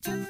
Hey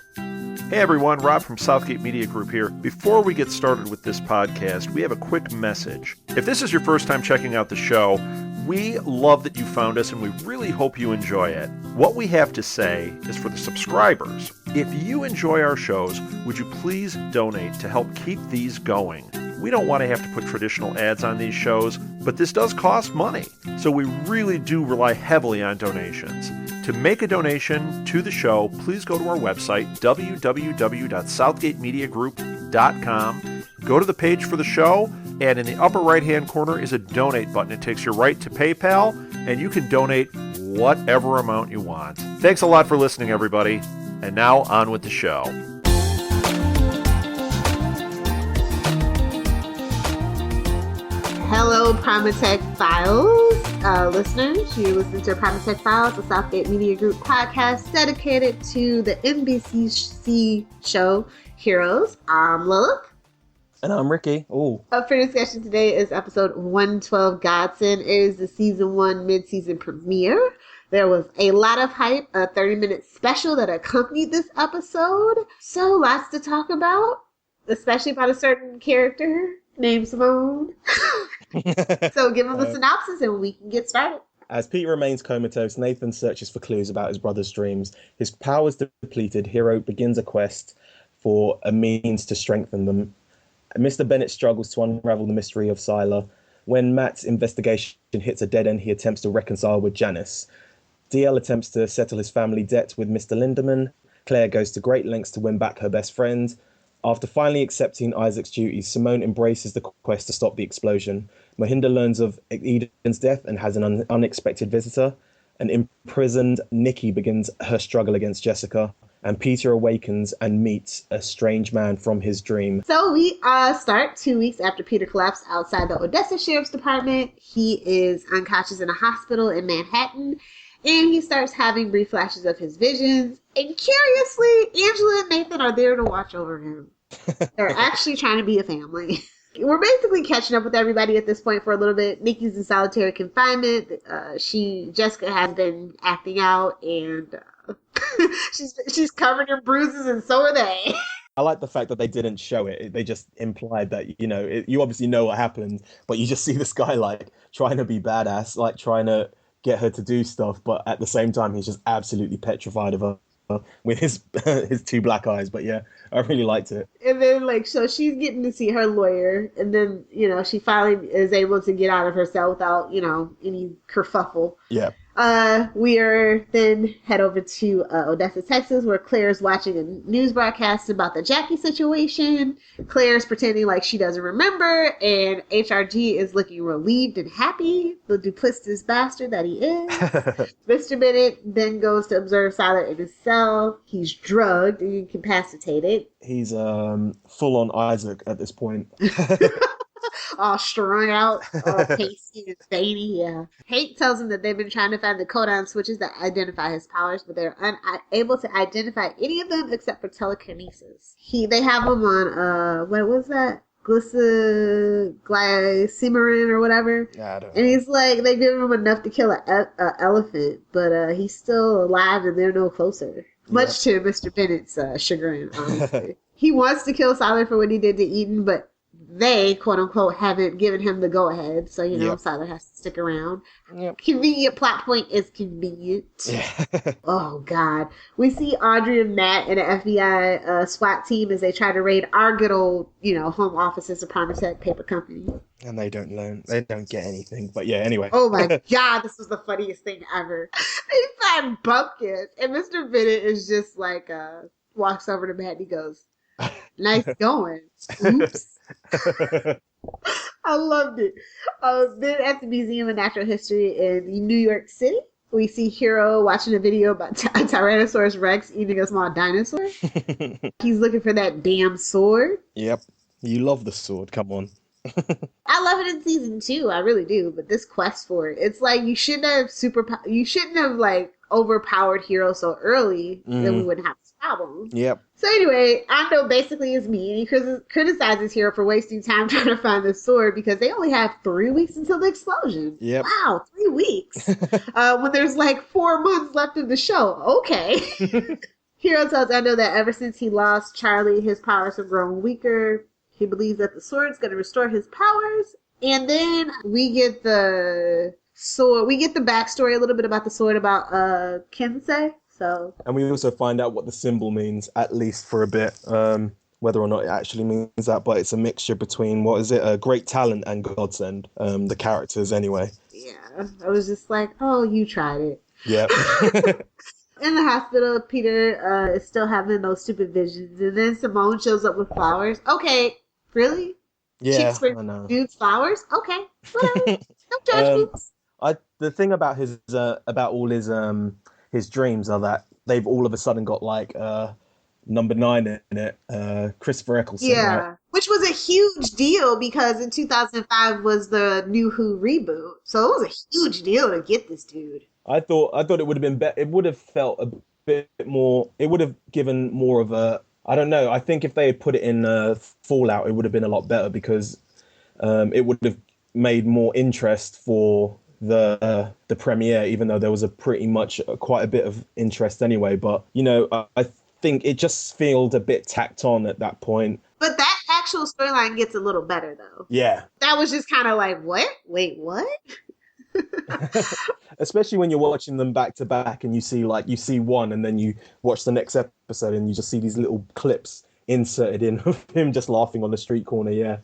everyone, Rob from Southgate Media Group here. Before we get started with this podcast, we have a quick message. If this is your first time checking out the show, we love that you found us and we really hope you enjoy it. What we have to say is for the subscribers. If you enjoy our shows, would you please donate to help keep these going? We don't want to have to put traditional ads on these shows, but this does cost money. So we really do rely heavily on donations. To make a donation to the show, please go to our website, www.southgatemediagroup.com. Go to the page for the show, and in the upper right-hand corner is a donate button. It takes you right to PayPal, and you can donate whatever amount you want. Thanks a lot for listening, everybody. And now, on with the show. Hello, Primatech Files listeners. You listen to Primatech Files, a Southgate Media Group podcast dedicated to the NBC show Heroes. I'm Lilith. And I'm Ricky. Ooh. Up for discussion today is episode 112, Godsend. It is the season 1 mid-season premiere. There was a lot of hype, a 30-minute special that accompanied this episode. So lots to talk about, especially about a certain character named Simone. So give him a synopsis and we can get started. As Pete remains comatose, Nathan searches for clues about his brother's dreams. His powers depleted, Hiro begins a quest for a means to strengthen them. Mr. Bennett struggles to unravel the mystery of Sila. When Matt's investigation hits a dead end, he attempts to reconcile with Janice. DL attempts to settle his family debt with Mr. Lindemann. Claire goes to great lengths to win back her best friend. After finally accepting Isaac's duties, Simone embraces the quest to stop the explosion. Mohinder learns of Eden's death and has an unexpected visitor. An imprisoned Nikki begins her struggle against Jessica. And Peter awakens and meets a strange man from his dream. So we start 2 weeks after Peter collapsed outside the Odessa Sheriff's Department. He is unconscious in a hospital in Manhattan. And he starts having brief flashes of his visions. And curiously, Angela and Nathan are there to watch over him. They're actually trying to be a family. We're basically catching up with everybody at this point for a little bit. Nikki's in solitary confinement. Jessica has been acting out, and she's covered in bruises, and so are they. I like the fact that they didn't show it. They just implied that, you obviously know what happened, but you just see this guy, like, trying to be badass, like, trying to get her to do stuff, but at the same time, he's just absolutely petrified of her with his two black eyes. But yeah, I really liked it. And then, so she's getting to see her lawyer, and then, she finally is able to get out of her cell without, any kerfuffle. Yeah. We are then head over to Odessa, Texas, where Claire's watching a news broadcast about the Jackie situation. Claire's pretending like she doesn't remember, and HRG is looking relieved and happy, the duplicitous bastard that he is. Mr. Bennett then goes to observe Sila in his cell. He's drugged and incapacitated. He's full on Isaac at this point. All strung out, all pasty and veiny, yeah. Hate tells him that they've been trying to find the codon switches that identify his powers, but they're unable to identify any of them except for telekinesis. They have him on, what was that? Glycimerin or whatever. Yeah, I don't know. And he's like, they give him enough to kill an elephant, but he's still alive and they're no closer. Much to Mr. Bennett's chagrin, honestly. He wants to kill Sila for what he did to Eden, but they, quote unquote, haven't given him the go ahead. So, Sila has to stick around. Yep. Convenient plot point is convenient. Yeah. Oh, God. We see Audrey and Matt and an FBI SWAT team as they try to raid our good old, home offices of Primatech Paper Company. And they don't learn. They don't get anything. But yeah, anyway. Oh, my God. This was the funniest thing ever. They find bumpkins. And Mr. Bennett is just like, walks over to Matt and he goes, nice going. Oops. I loved it. Then at the Museum of Natural History in New York City, we see Hiro watching a video about Tyrannosaurus Rex eating a small dinosaur. He's looking for that damn sword. Yep. You love the sword. Come on. I love it in season 2. I really do. But this quest for it, it's like you shouldn't have overpowered Hiro so early, then we wouldn't have this problem. Yep. So anyway, Ando basically is mean. He criticizes Hiro for wasting time trying to find the sword because they only have 3 weeks until the explosion. Yep. Wow, 3 weeks. When there's 4 months left of the show. Okay. Hiro tells Endo that ever since he lost Charlie, his powers have grown weaker. He believes that the sword's going to restore his powers. And then we get the sword. We get the backstory a little bit about the sword, about Kinsei. So. And we also find out what the symbol means, at least for a bit. Whether or not it actually means that, but it's a mixture between, what is it, great talent and Godsend, the characters anyway. Yeah, I was just like, oh, you tried it. Yeah. In the hospital, Peter is still having those stupid visions, and then Simone shows up with flowers. Okay, really? Yeah, I know. Dude's flowers? Okay, whatever. No judgments. The thing about his about all his dreams are that they've all of a sudden got like number 9 in it, Christopher Eccleston. Yeah, right? Which was a huge deal because in 2005 was the New Who reboot, so it was a huge deal to get this dude. I thought it would have been better. It would have felt a bit more. It would have given more of a. I don't know. I think if they had put it in Fallout, it would have been a lot better because it would have made more interest for the premiere. Even though there was quite a bit of interest anyway. But you know, I think it just felt a bit tacked on at that point. But that actual storyline gets a little better though. Yeah. That was just kind of like, what? Wait, what? Especially when you're watching them back to back and you see one and then you watch the next episode and you just see these little clips inserted in of him just laughing on the street corner. Yeah.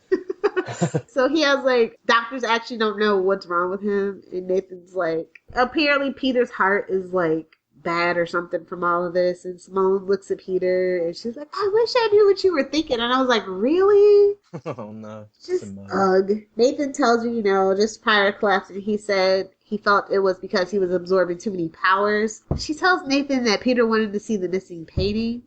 So he has like, doctors actually don't know what's wrong with him, and Nathan's like, apparently Peter's heart is like bad or something from all of this, and Simone looks at Peter and she's like, I wish I knew what you were thinking. And I was like, really? Oh no. Just ugh. Nathan tells you, just prior to collapse, and he said he felt it was because he was absorbing too many powers. She tells Nathan that Peter wanted to see the missing painting.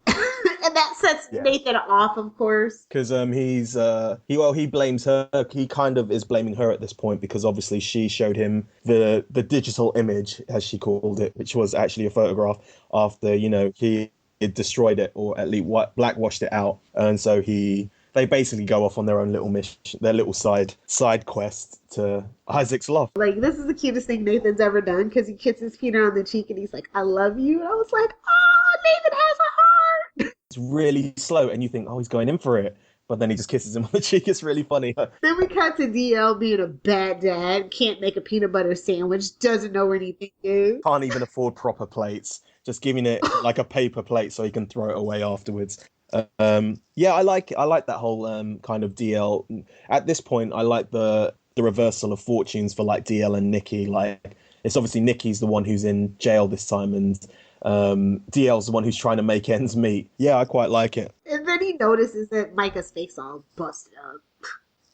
And that sets Nathan off, of course. Because he blames her. He kind of is blaming her at this point because obviously she showed him the digital image, as she called it, which was actually a photograph after, he had destroyed it or at least blackwashed it out. And so they basically go off on their own little mission, their little side quest to Isaac's loft. Like, this is the cutest thing Nathan's ever done because he kisses Peter on the cheek and he's like, I love you. And I was like, oh, Nathan has a heart. It's really slow and you think, oh, he's going in for it. But then he just kisses him on the cheek. It's really funny. Then we cut to DL being a bad dad, can't make a peanut butter sandwich, doesn't know where anything is. Can't even afford proper plates, just giving it like a paper plate so he can throw it away afterwards. I like that whole kind of DL. At this point, I like the reversal of fortunes for like DL and Nikki. Like, it's obviously Nikki's the one who's in jail this time, and DL's the one who's trying to make ends meet. Yeah, I quite like it. And then he notices that Micah's face all busted up.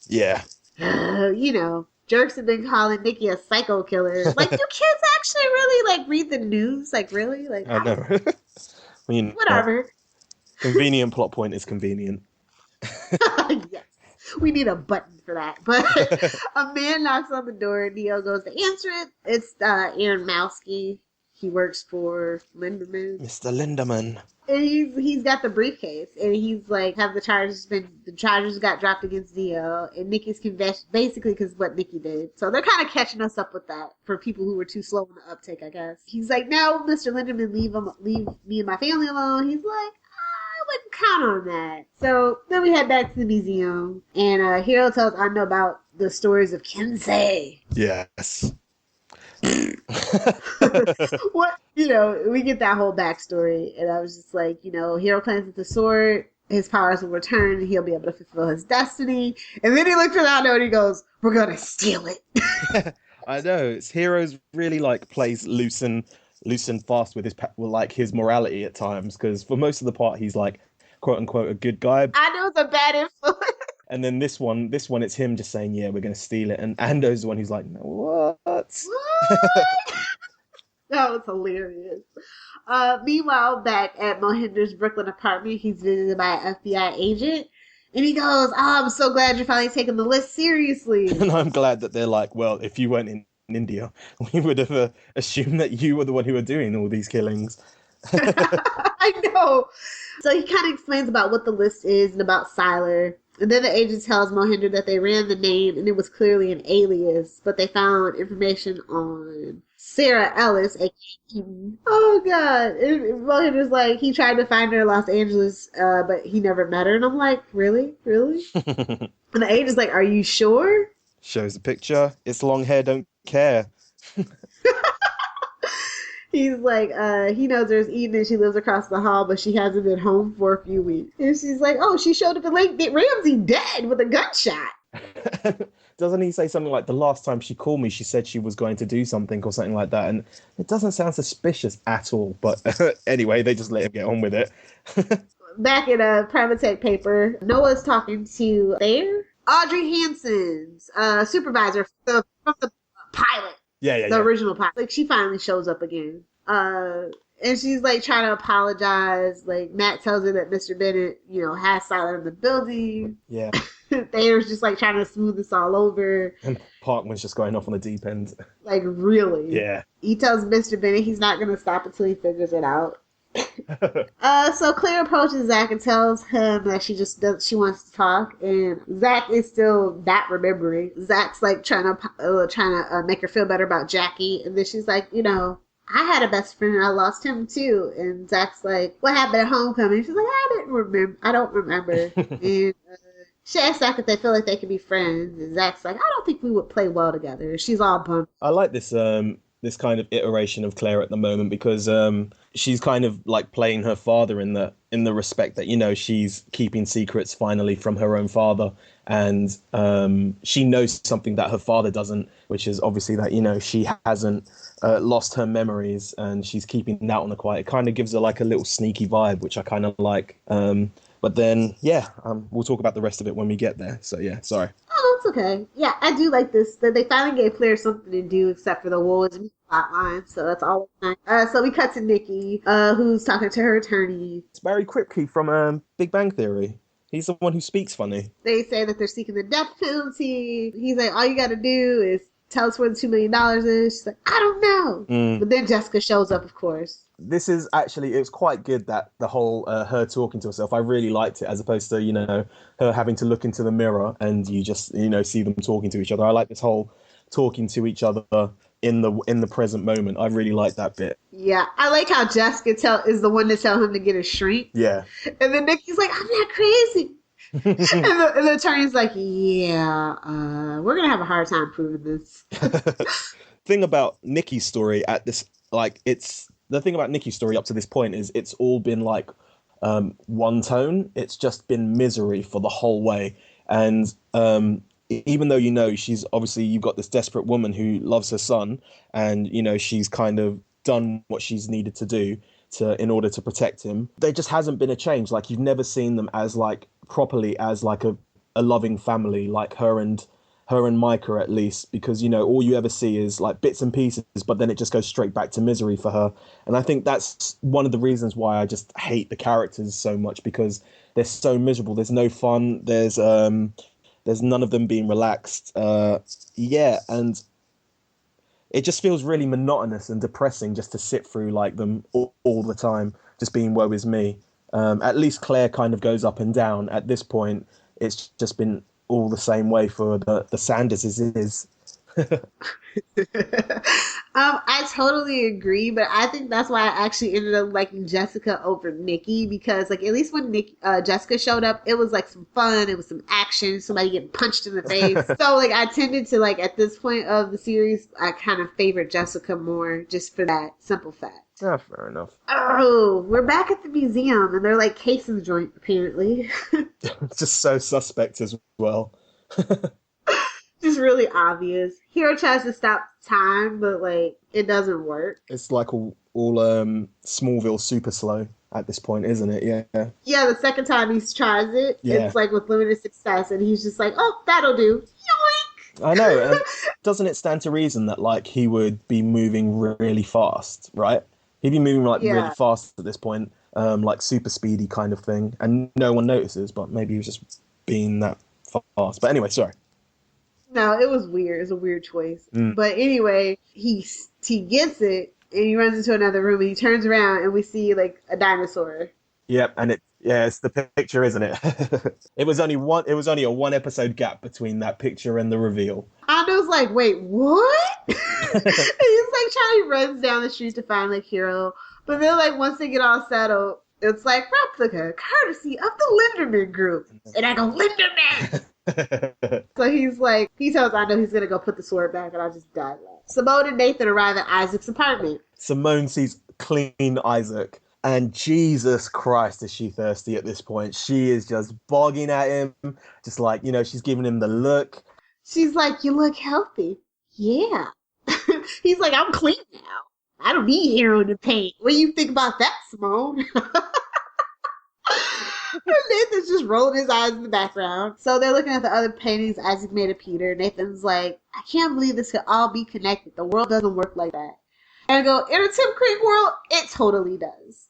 Yeah. Jerks have been calling Nikki a psycho killer. Like, do kids actually really read the news? Like, really? Like, I know. Whatever. Convenient plot point is convenient. Yes. We need a button for that. But a man knocks on the door and Neo goes to answer it. It's Aaron Mowski. He works for Linderman. Mr. Linderman. And he's got the briefcase, and he's like, the charges got dropped against Neo, and Nikki's confessed, basically because what Nikki did. So they're kind of catching us up with that for people who were too slow in the uptake, I guess. He's like, no, Mr. Linderman, leave me and my family alone. He's like, I wouldn't count on that. So then we head back to the museum, and Hiro tells Ando about the stories of Kinsei. Yes. What we get that whole backstory, and I was just like, Hiro claims with the sword, his powers will return, and he'll be able to fulfill his destiny. And then he looks at Ando and he goes, "We're gonna steal it." I know, it's Hiro's really plays loose and fast with his morality at times, because for most of the part he's like, quote unquote, a good guy. I know it's a bad influence. And then this one, it's him just saying, yeah, we're going to steal it. And Ando's the one who's like, no, what? That was hilarious. Meanwhile, back at Mohinder's Brooklyn apartment, he's visited by an FBI agent. And he goes, I'm so glad you're finally taking the list seriously. And I'm glad that they're like, well, if you weren't in India, we would have assumed that you were the one who were doing all these killings. I know. So he kind of explains about what the list is and about Siler. And then the agent tells Mohinder that they ran the name and it was clearly an alias, but they found information on Sarah Ellis, aka Keaton. Oh god. Logan is like, he tried to find her in Los Angeles, but he never met her. And I'm like, really? And the agent is like, are you sure? Shows the picture. It's long hair, don't care. He's like, he knows there's Eden and she lives across the hall, but she hasn't been home for a few weeks. And she's like, oh, she showed up at Lake Ramsey dead with a gunshot. Doesn't he say something like, the last time she called me, she said she was going to do something or something like that? And it doesn't sound suspicious at all. But anyway, they just let him get on with it. Back in a Primatech paper, Noah's talking to Audrey Hanson's supervisor from the pilot. The original pilot. Like, she finally shows up again. And she's, like, trying to apologize. Like, Matt tells her that Mr. Bennett, has silent in the building. Yeah. Thayer's just, like, trying to smooth this all over. And Parkman's just going off on the deep end. Like, really? Yeah. He tells Mr. Bennett he's not going to stop until he figures it out. So Claire approaches Zach and tells him that she wants to talk, and Zach is still not remembering. Zach's like trying to make her feel better about Jackie, and then she's like, I had a best friend and I lost him too. And Zach's like, what happened at homecoming? She's like, I don't remember. And she asks Zach if they feel like they can be friends, and Zach's like, I don't think we would play well together. She's all bummed. I like this kind of iteration of Claire at the moment, because she's kind of like playing her father in the respect that, she's keeping secrets finally from her own father, and she knows something that her father doesn't, which is obviously that she hasn't lost her memories, and she's keeping that on the quiet. It kind of gives her like a little sneaky vibe, which I kind of like. But then, we'll talk about the rest of it when we get there. So, yeah, sorry. Oh, it's okay. Yeah, I do like this, that they finally gave Claire something to do except for the Wolves plotline. So that's all nice. So we cut to Nikki, who's talking to her attorney. It's Barry Kripke from Big Bang Theory. He's the one who speaks funny. They say that they're seeking the death penalty. He's like, all you got to do is tell us where the $2 million is. She's like, I don't know. But then Jessica shows up, of course. This is actually, it was quite good, that the whole her talking to herself. I really liked it, as opposed to, her having to look into the mirror and you just, see them talking to each other. I like this whole talking to each other in the present moment. I really like that bit. Yeah, I like how Jessica is the one to tell him to get a shrink. Yeah. And then Nikki's like, I'm not crazy. and the attorney's like, yeah, we're going to have a hard time proving this. Thing about Nikki's story the thing about Nikki's story up to this point is it's all been like one tone. It's just been misery for the whole way. And even though, she's obviously, you've got this desperate woman who loves her son, and, she's kind of done what she's needed to do in order to protect him. There just hasn't been a change. Like, you've never seen them as like properly as like a loving family, like her and Micah, at least, because, all you ever see is like bits and pieces, but then it just goes straight back to misery for her. And I think that's one of the reasons why I just hate the characters so much, because they're so miserable. There's no fun. There's none of them being relaxed. And it just feels really monotonous and depressing just to sit through like them all the time, just being woe is me. At least Claire kind of goes up and down. At this point, it's just been all the same way for the Sanders is. I totally agree, but I think that's why I actually ended up liking Jessica over Nikki, because like at least when Jessica showed up, it was like some fun, it was some action, somebody getting punched in the face. So like I tended to like at this point of the series, I kind of favored Jessica more just for that simple fact. Yeah, fair enough. Oh, we're back at the museum and they're like casing the joint apparently. It's just so suspect as well. Just really obvious. Hiro tries to stop time, but like it doesn't work. It's like all Smallville super slow at this point, isn't it? Yeah. Yeah, the second time he tries it, it's like with limited success, and he's just like, "Oh, that'll do." Yoink! I know. And doesn't it stand to reason that like he would be moving really fast, right? He'd be moving like really fast at this point, like super speedy kind of thing, and no one notices. But maybe he was just being that fast. But anyway, sorry. No, it was weird. It's a weird choice. But anyway, he gets it, and he runs into another room, and he turns around, and we see like a dinosaur. Yep, and it's the picture, isn't it? It was only a one episode gap between that picture and the reveal. Ando's like, wait, what? He's like Charlie runs down the street to find like Hiro, but then like once they get all settled, it's like replica, courtesy of the Linderman group. And I go, Linderman! So he's like, he tells Ando he's gonna go put the sword back, and I just died laughing. Simone and Nathan arrive at Isaac's apartment. Simone sees clean Isaac, and Jesus Christ, is she thirsty at this point. She is just bogging at him, just like, she's giving him the look. She's like, you look healthy. Yeah. He's like, I'm clean now. I don't need heroin to paint. What do you think about that, Simone? Nathan's just rolling his eyes in the background. So they're looking at the other paintings Isaac made of Peter. Nathan's like, I can't believe this could all be connected. The world doesn't work like that. And I go, in a Tim Creek world, it totally does.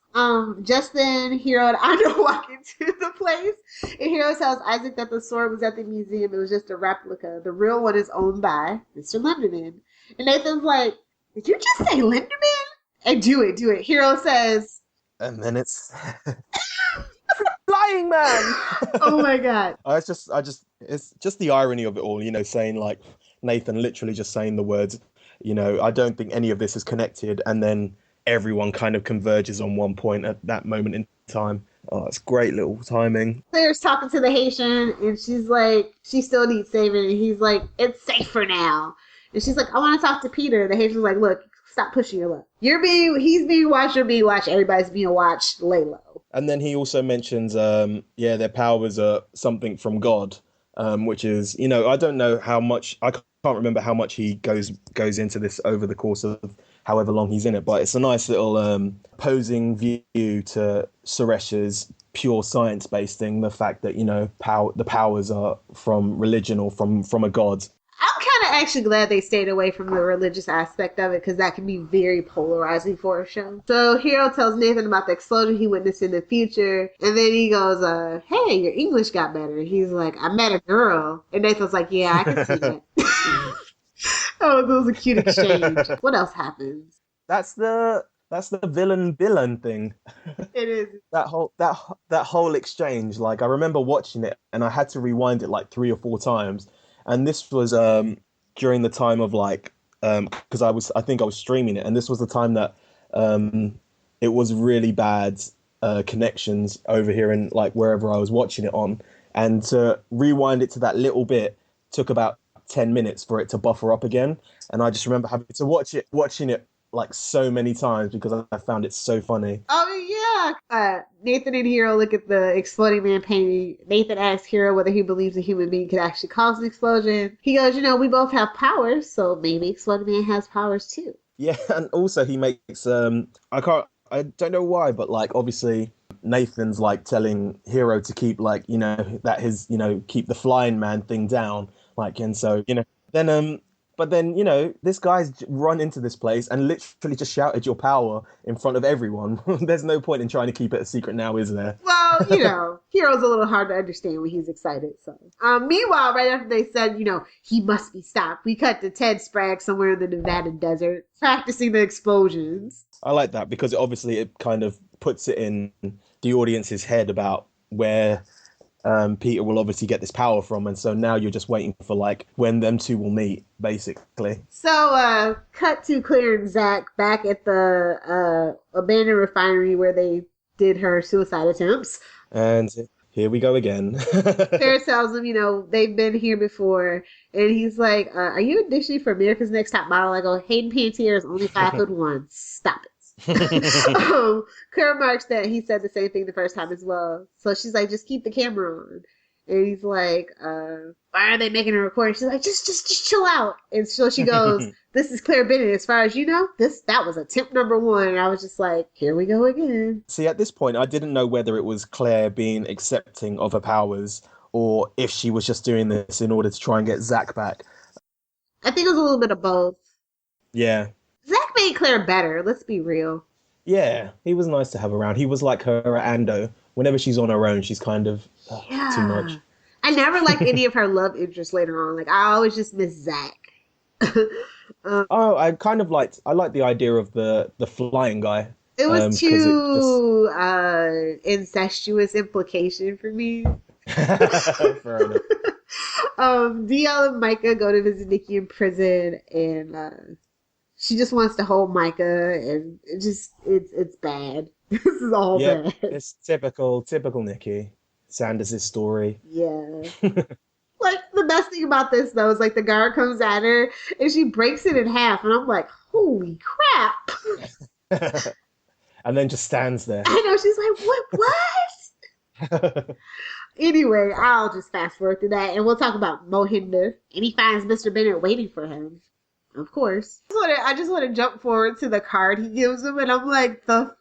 Just then, Hiro and Ando walk into the place, and Hiro tells Isaac that the sword was at the museum. It was just a replica. The real one is owned by Mr. Linderman. And Nathan's like, did you just say Linderman? And do it. Hiro says, and then it's Flying Man. Oh my god. It's just the irony of it all, saying like Nathan literally just saying the words, I don't think any of this is connected, and then everyone kind of converges on one point at that moment in time. Oh, it's great little timing. Claire's talking to the Haitian, and she's like, she still needs saving, and he's like, it's safe for now. And she's like, I want to talk to Peter. The Haitian's like, look, stop pushing your luck. He's being watched, you're being watched, everybody's being watched, lay low. And then he also mentions, their powers are something from God, which is, I don't know how much, I can't remember how much he goes into this over the course of however long he's in it, but it's a nice little opposing view to Suresh's pure science-based thing, the fact that, the powers are from religion or from a god. I'm kind of actually glad they stayed away from the religious aspect of it, because that can be very polarizing for a show. So Hiro tells Nathan about the explosion he witnessed in the future, and then he goes, hey, your English got better. He's like, I met a girl. And Nathan's like, yeah, I can see that. Oh, that was a cute exchange. What else happens? That's the villain thing. It is. That whole exchange. Like, I remember watching it, and I had to rewind it like 3 or 4 times. And this was during the time of like, because I think I was streaming it, and this was the time that it was really bad connections over here in like wherever I was watching it on, and to rewind it to that little bit took about 10 minutes for it to buffer up again. And I just remember having to watching it like so many times because I found it so funny. Oh yeah. Nathan and Hiro look at the exploding man painting. Nathan asks Hiro whether he believes a human being could actually cause an explosion. He goes, we both have powers, so maybe exploding man has powers too. Yeah, and also he makes I don't know why, but like obviously Nathan's like telling Hiro to keep like, that his, keep the flying man thing down. Like, and so, then but then, this guy's run into this place and literally just shouted your power in front of everyone. There's no point in trying to keep it a secret now, is there? Well, Hiro's a little hard to understand when he's excited. So, meanwhile, right after they said, he must be stopped, we cut to Ted Sprague somewhere in the Nevada desert practicing the explosions. I like that because it kind of puts it in the audience's head about where Peter will obviously get this power from, and so now you're just waiting for like when them two will meet, basically. So cut to Claire and Zach back at the abandoned refinery where they did her suicide attempts. And here we go again. Claire tells him, they've been here before, and he's like, are you auditioning for America's Next Top Model? I go, Hayden Panettiere is only 5'1". Stop it. Claire remarks that he said the same thing the first time as well. So she's like, just keep the camera on. And he's like, why are they making a recording? She's like, just chill out. And so she goes, this is Claire Bennett. As far as you know, that was attempt number 1. And I was just like, here we go again. See, at this point, I didn't know whether it was Claire being accepting of her powers or if she was just doing this in order to try and get Zach back. I think it was a little bit of both. Yeah. Zach made Claire better. Let's be real. Yeah, he was nice to have around. He was like her at Ando. Whenever she's on her own, she's kind of too much. I never liked any of her love interests later on. Like, I always just miss Zach. I liked the idea of the flying guy. It was 'cause too incestuous implication for me. Fair enough. DL and Micah go to visit Nikki in prison, and she just wants to hold Micah, and it's bad. This is all bad. It's typical Nikki. Sanders' story. Yeah. Like, the best thing about this, though, is, like, the guard comes at her, and she breaks it in half, and I'm like, holy crap. And then just stands there. I know, she's like, what? Anyway, I'll just fast forward to that, and we'll talk about Mohinder, and he finds Mr. Bennett waiting for him. Of course. I just want to jump forward to the card he gives him, and I'm like, the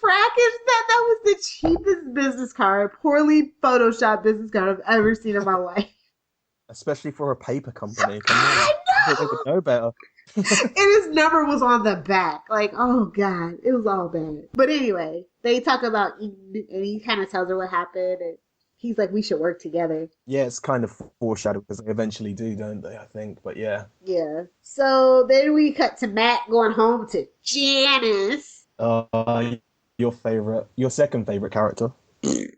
frack is that? That was the cheapest business card, poorly photoshopped business card I've ever seen in my life. Especially for a paper company. Come on. I know! They would know better. And his number was on the back. Like, oh God, it was all bad. But anyway, they talk about Eden, and he kind of tells her what happened, and he's like, we should work together. Yeah, it's kind of foreshadowed because they eventually do, don't they, I think? But yeah. Yeah. So then we cut to Matt going home to Janice. Your second favorite character. She's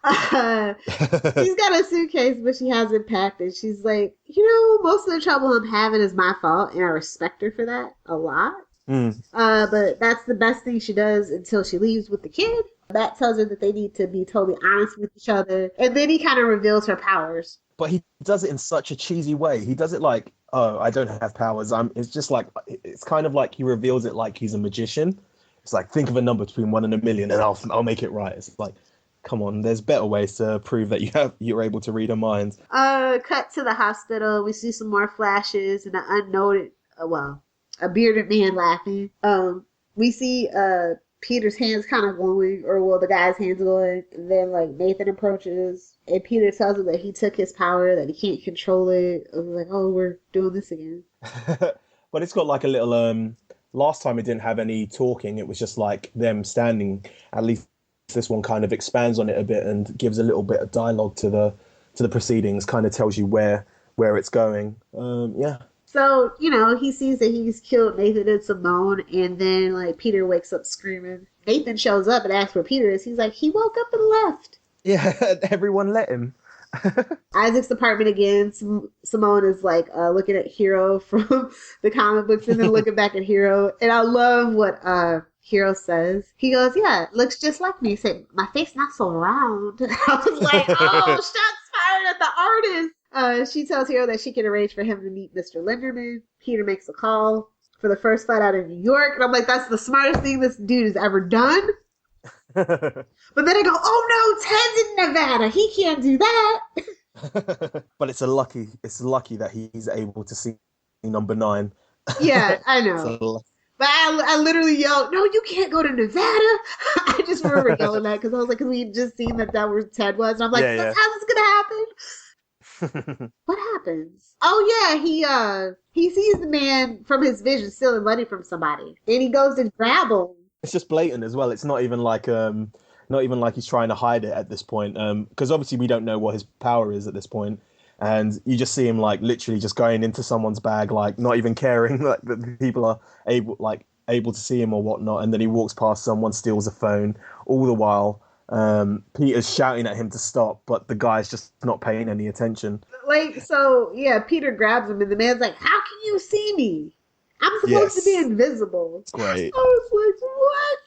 got a suitcase, but she hasn't packed it. She's like, most of the trouble I'm having is my fault, and I respect her for that a lot. But that's the best thing she does until she leaves with the kid. Matt tells her that they need to be totally honest with each other, and then he kind of reveals her powers. But he does it in such a cheesy way. He does it like, oh, I don't have powers. It's just like, it's kind of like he reveals it like he's a magician. It's like, think of a number between 1 and 1,000,000 and I'll make it right. It's like, come on, there's better ways to prove that you're able to read her mind. Cut to the hospital. We see some more flashes and a bearded man laughing. We see Peter's hands kind of glowing, the guy's hands glowing, and then like Nathan approaches, and Peter tells him that he took his power, that he can't control it. I was like, oh, we're doing this again. But it's got like a little last time it didn't have any talking, it was just like them standing. At least this one kind of expands on it a bit and gives a little bit of dialogue to the proceedings, kind of tells you where it's going. Yeah. So, he sees that he's killed Nathan and Simone, and then, like, Peter wakes up screaming. Nathan shows up and asks where Peter is. He's like, he woke up and left. Yeah, everyone let him. Isaac's apartment again. Simone is, like, looking at Hiro from the comic books and then looking back at Hiro. And I love what Hiro says. He goes, yeah, looks just like me. He said, my face not so round. I was like, oh, shots fired at the artist. She tells Hiro that she can arrange for him to meet Mr. Linderman. Peter makes a call for the first flight out of New York. And I'm like, that's the smartest thing this dude has ever done. But then I go, oh no, Ted's in Nevada. He can't do that. But it's lucky that he's able to see number 9. Yeah, I know. But I literally yelled, no, you can't go to Nevada. I just remember yelling that because I was like, because we had just seen that where Ted was. And I'm like, that's how this is going to happen. What happens? Oh yeah, he sees the man from his vision stealing money from somebody, and he goes to grab him. It's just blatant as well. It's not even like he's trying to hide it at this point, because obviously we don't know what his power is at this point, and you just see him like literally just going into someone's bag, like not even caring like that people are able to see him or whatnot, and then he walks past someone, steals a phone, all the while. Peter's shouting at him to stop, but the guy's just not paying any attention. Like, so, yeah, Peter grabs him, and the man's like, how can you see me? I'm supposed to be invisible. Great. I was like, what?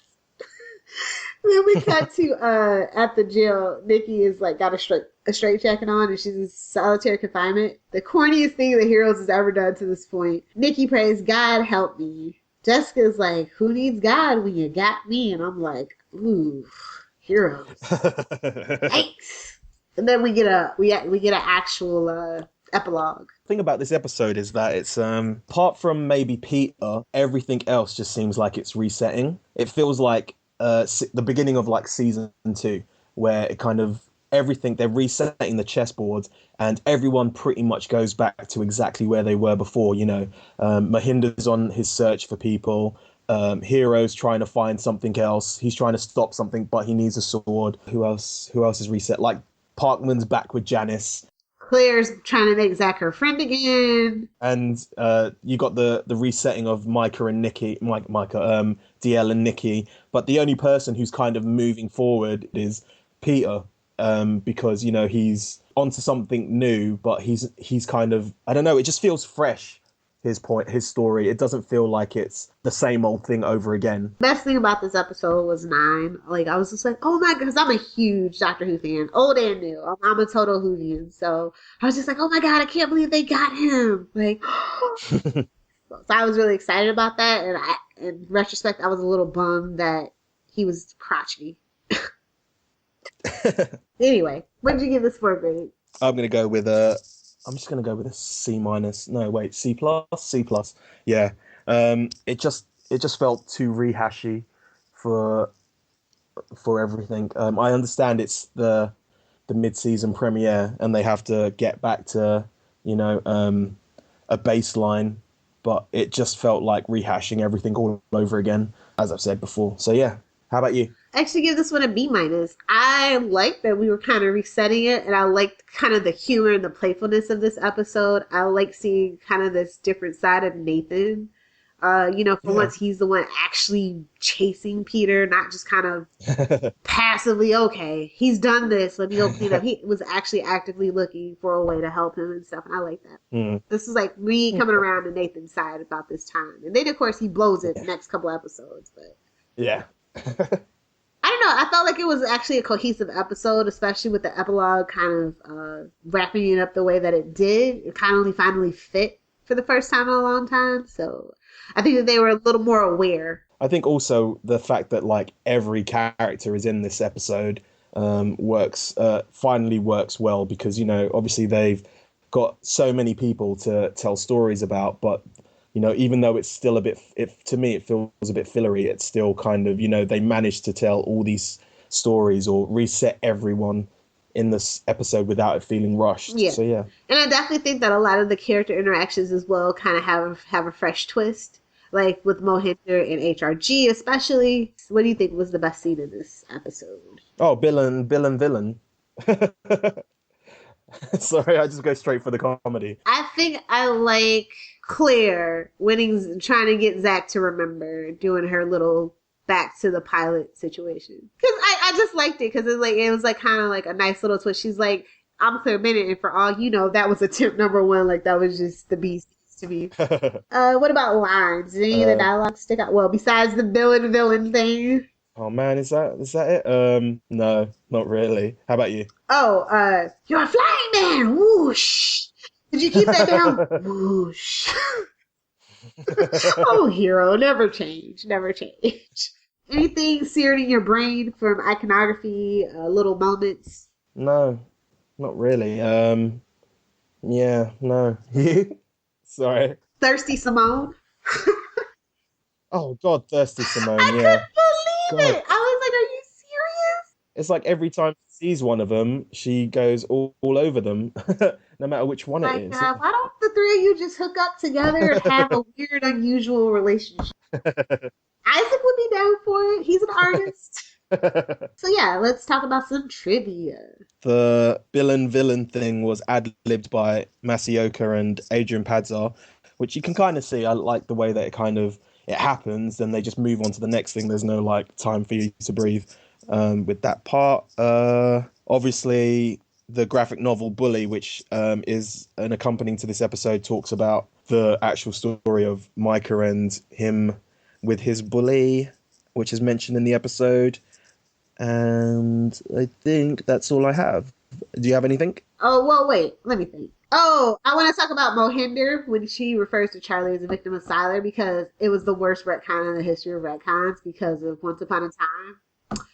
Then we cut to, at the jail, Nikki is, like, got a straight jacket on, and she's in solitary confinement. The corniest thing that Heroes has ever done to this point. Nikki prays, God help me. Jessica's like, who needs God when you got me? And I'm like, ooh. Heroes. Thanks. And then we get an actual epilogue. The thing about this episode is that it's apart from maybe Peter, everything else just seems like it's resetting. It feels like the beginning of like season 2, where it kind of everything, they're resetting the chessboard and everyone pretty much goes back to exactly where they were before. Mahinder's on his search for people. Hiro's trying to find something else. He's trying to stop something, but he needs a sword. Who else is reset? Like Parkman's back with Janice. Claire's trying to make Zach her friend again. And you got the resetting of Micah and Nikki, DL and Nikki. But the only person who's kind of moving forward is Peter, because, you know, he's onto something new, but he's kind of, I don't know, it just feels fresh. His story. It doesn't feel like it's the same old thing over again. Best thing about this episode was 9. Like, I was just like, oh my god, because I'm a huge Doctor Who fan, old and new. I'm a total Whovian, so I was just like, oh my god, I can't believe they got him. Like, so I was really excited about that, and in retrospect, I was a little bummed that he was crotchety. Anyway, what did you give this for a grade? I'm just gonna go with a C minus. No, wait, C plus. C plus. Yeah. It just felt too rehashy for everything. I understand it's the mid-season premiere and they have to get back to, you know, a baseline, but it just felt like rehashing everything all over again, as I've said before. So yeah. How about you? I actually give this one a B minus. I liked that we were kind of resetting it, and I liked kind of the humor and the playfulness of this episode. I like seeing kind of this different side of Nathan. You know, for once he's the one actually chasing Peter, not just kind of passively, okay, he's done this, let me go clean up. He was actually actively looking for a way to help him and stuff, and I like that. This is like me coming around to Nathan's side about this time. And then, of course, he blows it the next couple episodes, but... Yeah. I don't know. I felt like it was actually a cohesive episode, especially with the epilogue kind of wrapping it up the way that it did. It finally fit for the first time in a long time. So I think that they were a little more aware. I think also the fact that like every character is in this episode finally works well because, you know, obviously they've got so many people to tell stories about, but you know, even though it's still to me, it feels a bit fillery. It's still kind of, you know, they managed to tell all these stories or reset everyone in this episode without it feeling rushed. Yeah. So, yeah. And I definitely think that a lot of the character interactions as well kind of have a fresh twist. Like with Mohinder and HRG especially. What do you think was the best scene in this episode? Oh, Bill and Villain. Sorry, I just go straight for the comedy. I think I like Claire trying to get Zach to remember, doing her little back to the pilot situation. Because I just liked it because it was like kind of like a nice little twist. She's like, I'm Claire Bennett, and for all you know, that was attempt number 1. Like that was just the beast to me. What about lines? Did any of the dialogue stick out? Well, besides the villain thing. Oh man, is that it? No, not really. How about you? Oh, you're a flying man. Whoosh. Did you keep that down? Whoosh. Oh, Hiro, never change. Anything seared in your brain from iconography, little moments? No, not really. Yeah, no. Sorry. Thirsty Simone? Oh God, Thirsty Simone, I yeah. couldn't believe it. I was like, are you serious? It's like every time she sees one of them, she goes all over them, no matter which one it is. Why don't the three of you just hook up together and have a weird, unusual relationship? Isaac would be down for it. He's an artist. So yeah, let's talk about some trivia. The Bill and Villain thing was ad-libbed by Masaoka and Adrian Padzar, which you can kind of see. I like the way that it happens, then they just move on to the next thing. There's no like time for you to breathe with that part. Obviously, the graphic novel Bully, which is an accompanying to this episode, talks about the actual story of Micah and him with his bully, which is mentioned in the episode. And I think that's all I have. Do you have anything? Oh, well, wait. Let me think. Oh, I want to talk about Mohinder when she refers to Charlie as a victim of Siler, because it was the worst retcon in the history of retcons because of Once Upon a Time.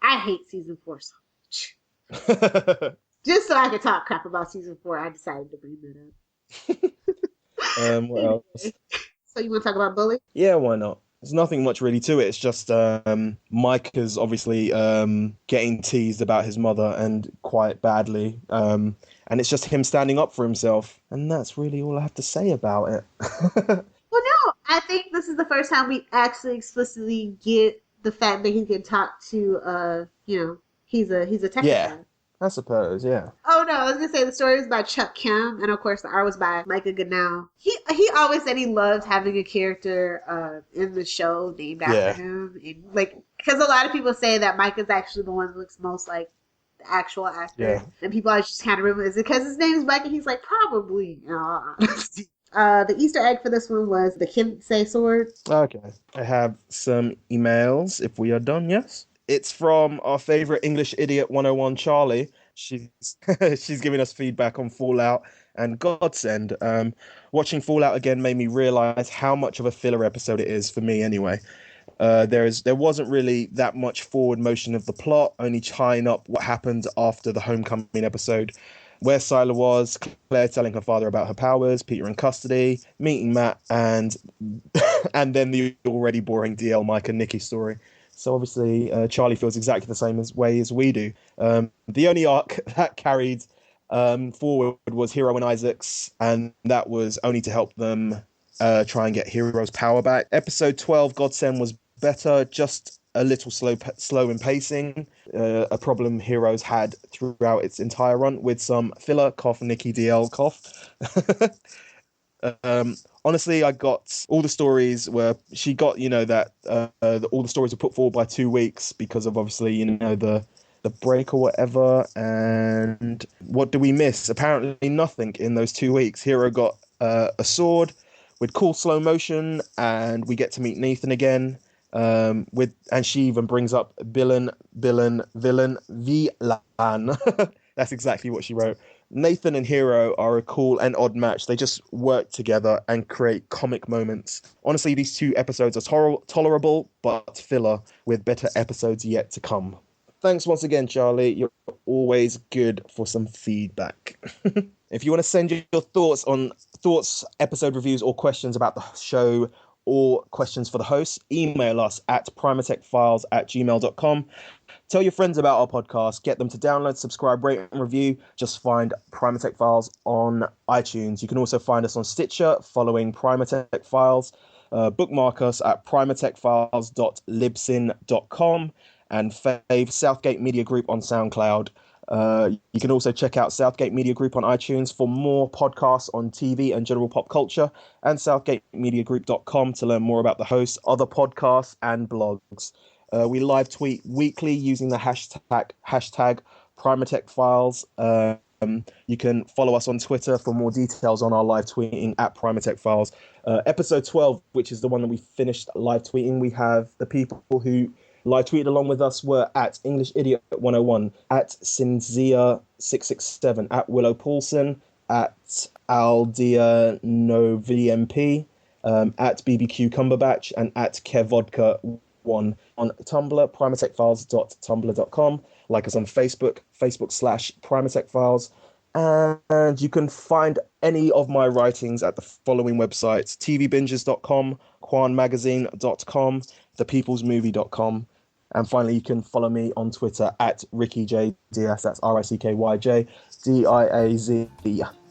I hate season 4 so much. Just so I could talk crap about season 4, I decided to bring that up. What else? So you want to talk about Bully? Yeah, why not? There's nothing much really to it. It's just Micah's obviously getting teased about his mother, and quite badly. And it's just him standing up for himself. And that's really all I have to say about it. Well, no. I think this is the first time we actually explicitly get the fact that he can talk to, he's a technocrat. Yeah. I suppose, yeah. Oh no, I was gonna say the story was by Chuck Kim, and of course the art was by Micah Goodnow. He always said he loved having a character in the show named after him, and like because a lot of people say that Micah's actually the one who looks most like the actual actor, and people always just kind of remember, is it because his name is Micah? He's like, probably. The Easter egg for this one was the Kensei sword. Okay, I have some emails if we are done. Yes. It's from our favorite English idiot 101, Charlie. She's giving us feedback on Fallout and Godsend. Watching Fallout again made me realize how much of a filler episode it is for me anyway. There wasn't really that much forward motion of the plot, only tying up what happened after the homecoming episode, where Scylla was, Claire telling her father about her powers, Peter in custody, meeting Matt, and then the already boring DL, Mike and Nikki story. So obviously, Charlie feels exactly the same way as we do. The only arc that carried forward was Hiro and Isaac's, and that was only to help them try and get Hiro's power back. Episode 12, Godsend, was better, just a little slow in pacing, a problem Heroes had throughout its entire run, with some filler, cough, Nikki DL, cough. Honestly, I got all the stories where she got, that all the stories were put forward by 2 weeks because of obviously, the break or whatever. And what do we miss? Apparently nothing in those 2 weeks. Hiro got a sword with cool slow motion, and we get to meet Nathan again. And she even brings up villain. That's exactly what she wrote. Nathan and Hiro are a cool and odd match. They just work together and create comic moments. Honestly, these 2 episodes are tolerable, but filler, with better episodes yet to come. Thanks once again, Charlie. You're always good for some feedback. If you want to send your thoughts, episode reviews, or questions about the show, or questions for the host, email us at primatechfiles@gmail.com. Tell your friends about our podcast. Get them to download, subscribe, rate, and review. Just find Primatech Files on iTunes. You can also find us on Stitcher, following Primatech Files. Bookmark us at primatechfiles.libsyn.com, and fave Southgate Media Group on SoundCloud. You can also check out Southgate Media Group on iTunes for more podcasts on TV and general pop culture, and southgatemediagroup.com to learn more about the hosts, other podcasts, and blogs. We live tweet weekly using the hashtag Primatech Files. You can follow us on Twitter for more details on our live tweeting at Primatech Files. Episode 12, which is the one that we finished live tweeting, we have the people who live tweeted along with us were at English Idiot 101, at Cinzia667, at Willow Paulson, at Aldia NoVMP, at BBQ Cumberbatch, and at KevVodka1 on Tumblr, primatechfiles.tumblr.com. Like us on Facebook, Facebook.com/primatechfiles. And you can find any of my writings at the following websites: tvbingers.com, quanmagazine.com, thepeoplesmovie.com. And finally, you can follow me on Twitter at RickyJDiaz. That's RickyJDiaz,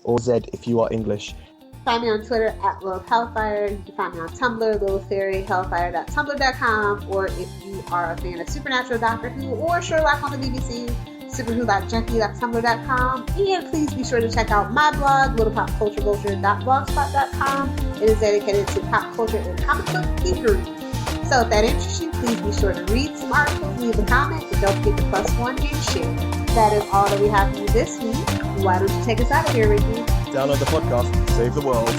or Z if you are English. Find me on Twitter at Lilith Hellfire. You can find me on Tumblr, LilithFairyHellfire.tumblr.com. Or if you are a fan of Supernatural, Doctor Who, or Sherlock on the BBC, superwho.junkie.tumblr.com. And please be sure to check out my blog, littlepopcultureculture.blogspot.com. It is dedicated to pop culture and comic book geekery. So if that interests you, please be sure to read some articles, leave a comment, and don't forget to +1 and share. That is all that we have for you this week. Why don't you take us out of here, Ricky? Download the podcast, save the world.